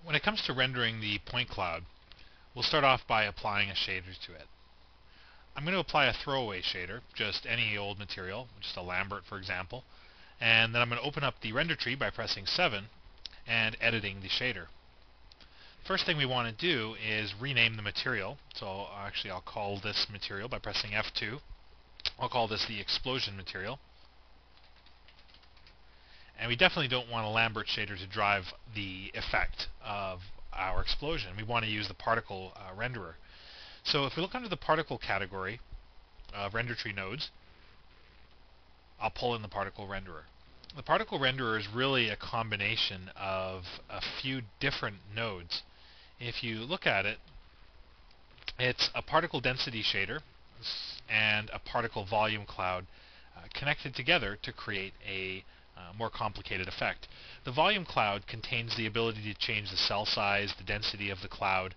When it comes to rendering the point cloud, we'll start off by applying a shader to it. I'm going to apply a throwaway shader, just any old material, just a Lambert for example, and then I'm going to open up the render tree by pressing 7 and editing the shader. First thing we want to do is rename the material. So actually I'll call this material by pressing F2. I'll call this the explosion material. And we definitely don't want a Lambert shader to drive the effect of our explosion. We want to use the particle renderer. So if we look under the particle category of render tree nodes, I'll pull in the particle renderer. The particle renderer is really a combination of a few different nodes. If you look at it, it's a particle density shader and a particle volume cloud connected together to create a more complicated effect. The volume cloud contains the ability to change the cell size, the density of the cloud,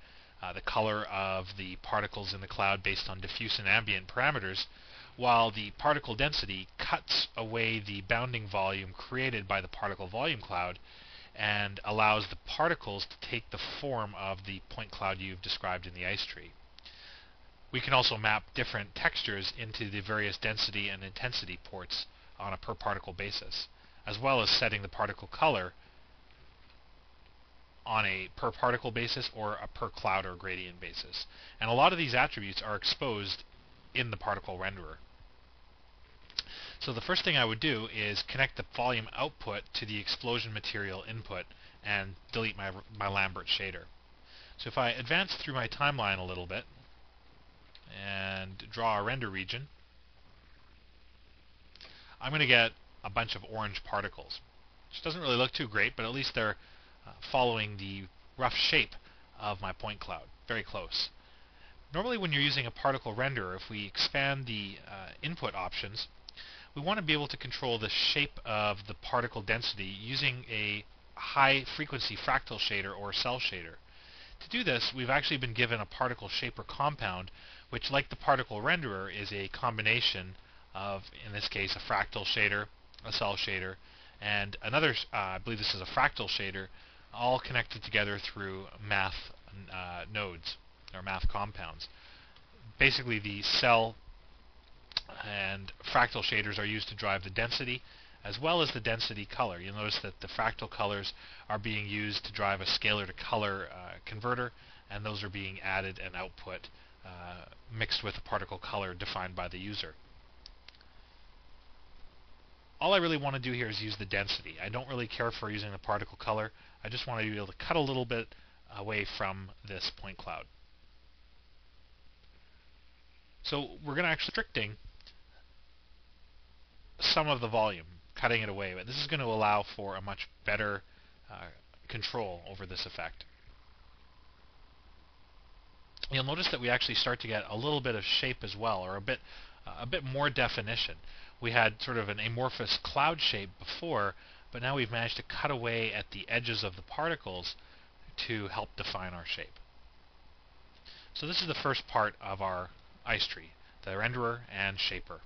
the color of the particles in the cloud based on diffuse and ambient parameters, while the particle density cuts away the bounding volume created by the particle volume cloud and allows the particles to take the form of the point cloud you've described in the ice tree. We can also map different textures into the various density and intensity ports on a per particle basis, as well as setting the particle color on a per particle basis or a per cloud or gradient basis. And a lot of these attributes are exposed in the particle renderer. So the first thing I would do is connect the volume output to the explosion material input and delete my Lambert shader. So if I advance through my timeline a little bit and draw a render region, I'm going to get a bunch of orange particles, which doesn't really look too great, but at least they're following the rough shape of my point cloud, very close. Normally when you're using a particle renderer, if we expand the input options, we want to be able to control the shape of the particle density using a high frequency fractal shader or cell shader. To do this, we've actually been given a particle shaper compound, which, like the particle renderer, is a combination of, in this case, a fractal shader, a cell shader, and another, I believe this is a fractal shader, all connected together through math nodes, or math compounds. Basically, the cell and fractal shaders are used to drive the density, as well as the density color. You'll notice that the fractal colors are being used to drive a scalar to color converter, and those are being added and output mixed with a particle color defined by the user. All I really want to do here is use the density. I don't really care for using the particle color. I just want to be able to cut a little bit away from this point cloud. So we're going to actually restricting some of the volume, cutting it away, but this is going to allow for a much better control over this effect. You'll notice that we actually start to get a little bit of shape as well, or a bit more definition. We had sort of an amorphous cloud shape before, but now we've managed to cut away at the edges of the particles to help define our shape. So this is the first part of our ice tree, the renderer and shaper.